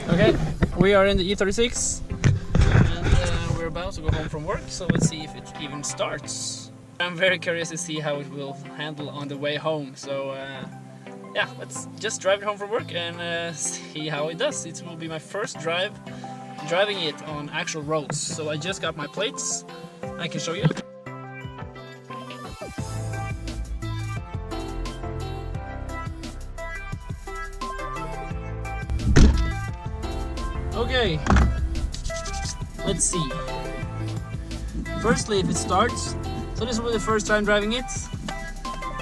Okay, we are in the E36 and we're about to go home from work, so let's see if it even starts. I'm very curious to see how it will handle on the way home, so yeah, let's just drive it home from work and see how it does. It will be my first driving it on actual roads, so I just got my plates. I can show you. Okay, let's see. Firstly, if it starts. So this will be the first time driving it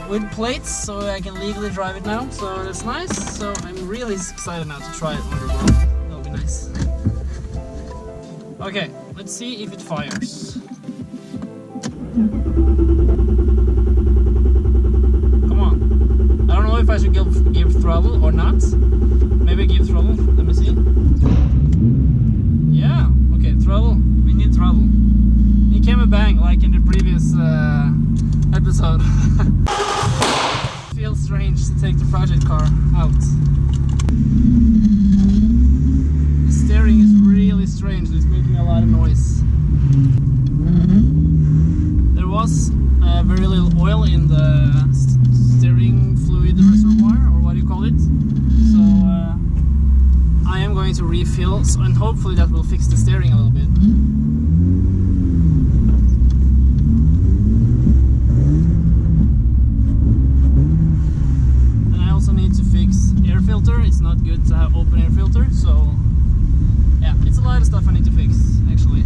with plates, so I can legally drive it now. So that's nice. So I'm really excited now to try it on the road. That'll be nice. Okay, let's see if it fires. Come on. I don't know if I should give throttle or not. Maybe give throttle. Let me see. Yeah, okay, throttle. We need throttle. It came a bang like in the previous episode. Feels strange to take the project car out. The steering is really strange. It's making a lot of noise. There was very little oil in the steering fluid reservoir, or what do you call it? So I am going to refill, and hopefully that will fix the steering a little bit. And I also need to fix air filter. It's not good to have open air filter, so yeah, it's a lot of stuff I need to fix actually.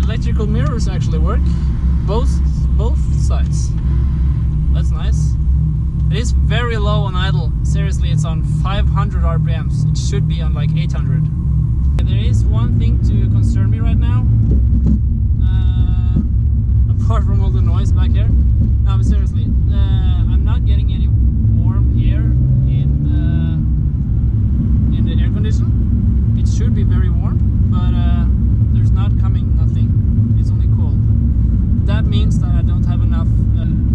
Electrical mirrors actually work, both sides. That's nice. It is very low on idle. Seriously, it's on 500 RPMs. It should be on like 800. There is one thing to concern me right now, apart from all the noise back here. No, but seriously, I'm not getting any warm air in the air conditioner. It should be very warm, but there's not coming nothing. It's only cold. That means that I don't have enough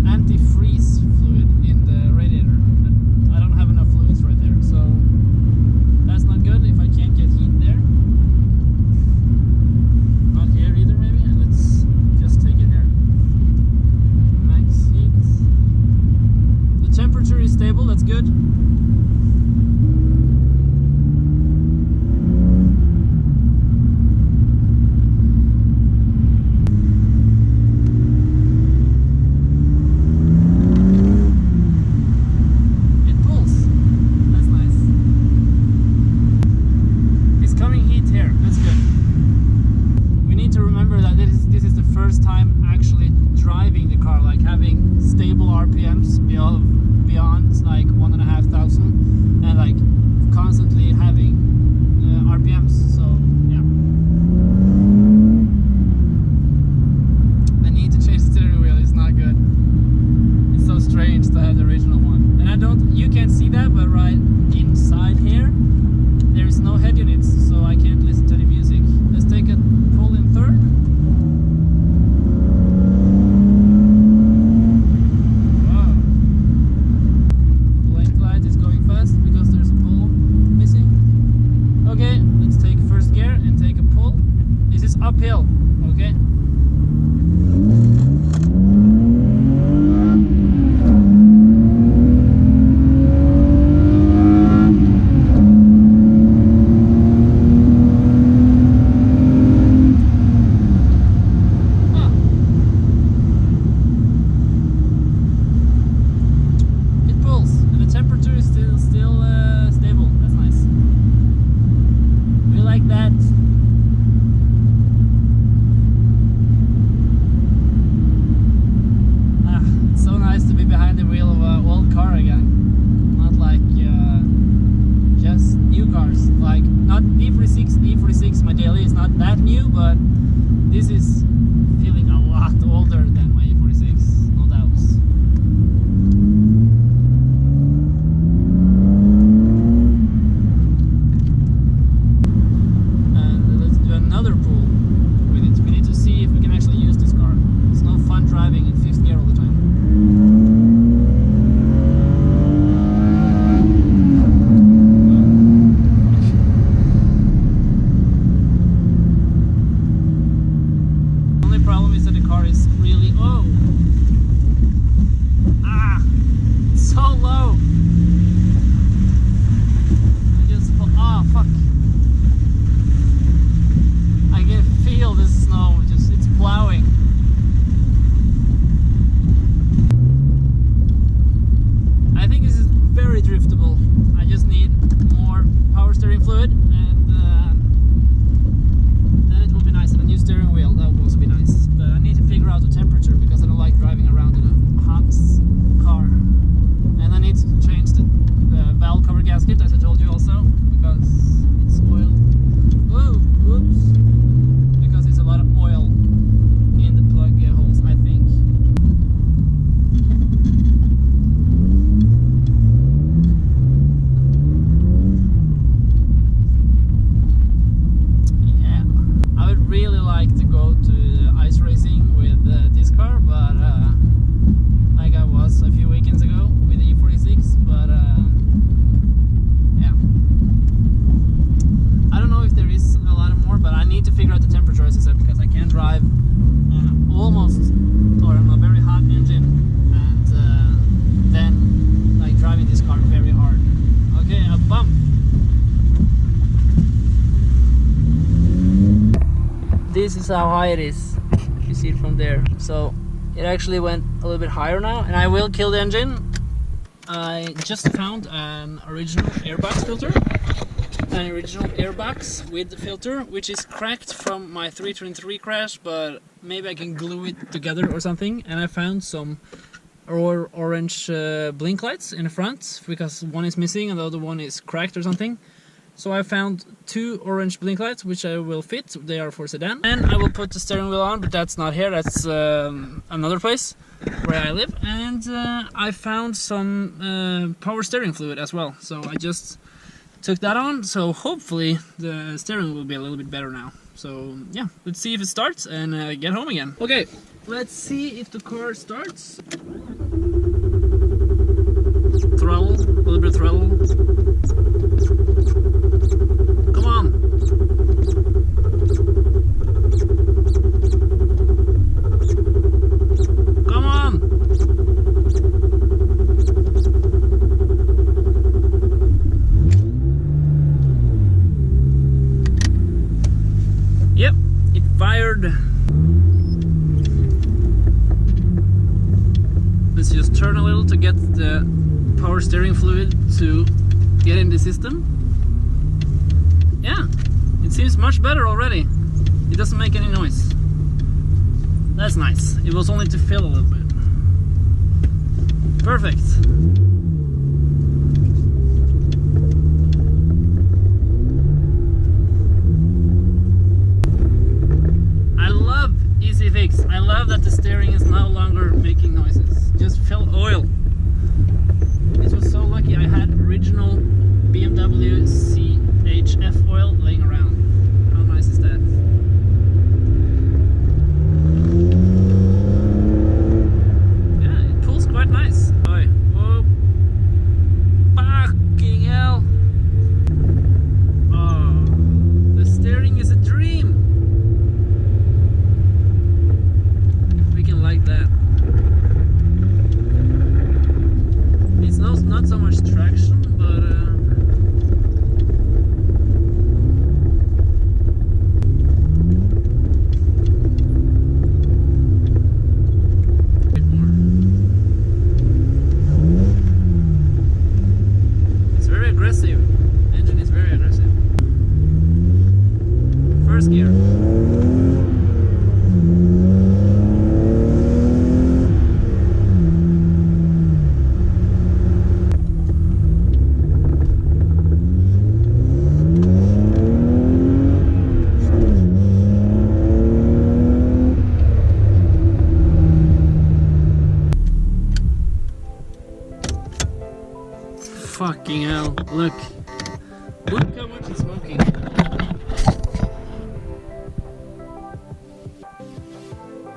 anti-freeze fluid in the radiator. I don't have enough fluids right there, so that's not good if I can't get heat there. Not here either, maybe. Let's just take it here. Max heat. The temperature is stable, that's good. Beyond like 1,500 and like constantly having RPMs, so yeah. I need to change the steering wheel, it's not good. It's so strange to have the original one. And you can't see that, but right inside here there is no head units, so I can't listen to any music. Let's take a pull in third. Uphill, okay? It pulls, and the is still stable. That's nice. We like that. It's so nice to be behind the wheel of an old car again. Not like just new cars. Like not E36. The E46, my daily is not that new, but this is feeling a lot older than my E46, no doubts. And let's do another pull with it. We need to see if we can actually use this car. It's no fun driving in fifth gear all the time. Problem is that the car is really it's so low. I just fuck. I can feel the snow, it's plowing. I think this is very driftable. I just need more power steering fluid, and then it will be nice. And a new steering wheel, that will also be nice. But I need to figure out the temperature because I don't like driving around in a hot car. And I need to change the valve cover gasket, as I told you also, because it's oil. Whoa, whoops. Because it's a lot of oil in the plug holes, I think. I would really like to go to ice racing with this car, but like I was a few weekends ago with the E46, but yeah. I don't know if there is a lot more, but I need to figure out the temperature, as I said, because I can't drive on a very hot engine and then like driving this car very hard. Okay, a bump. This is how high it is. You see it from there. So it actually went a little bit higher now, and I will kill the engine. I just found an original airbox filter, an original airbox with the filter, which is cracked from my 323 crash, but maybe I can glue it together or something. And I found some orange blink lights in the front, because one is missing and the other one is cracked or something. So I found two orange blink lights, which I will fit. They are for sedan. And I will put the steering wheel on, but that's not here. That's another place where I live. And I found some power steering fluid as well. So I just took that on. So hopefully the steering will be a little bit better now. So yeah, let's see if it starts and get home again. Okay, let's see if the car starts. Throttle, a little bit of throttle. Come on. Come on. Yep, it fired. Let's just turn a little to get the power steering fluid to get in the system. Yeah, it seems much better already. It doesn't make any noise. That's nice. It was only to fill a little bit. Perfect. I love Easy Fix. I love that the steering is no longer making noises. Just fill oil. This was so lucky. I had original Bmw CHF oil laying around. How nice is that? Yeah, it pulls quite nice. Oh, whoa. Fucking hell. Oh, the steering is a dream. We can like that. It's not so much traction, but fucking hell, look. Look how much it's smoking.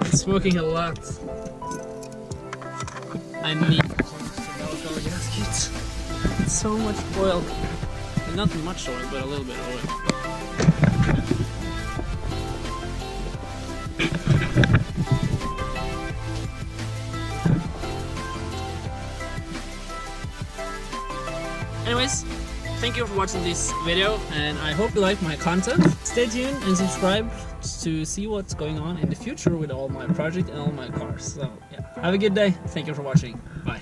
It's smoking a lot. I need alcohol gaskets. It's so much oil. Not much oil, but a little bit of oil. Anyways, thank you for watching this video, and I hope you like my content. Stay tuned and subscribe to see what's going on in the future with all my projects and all my cars. So yeah, have a good day. Thank you for watching. Bye.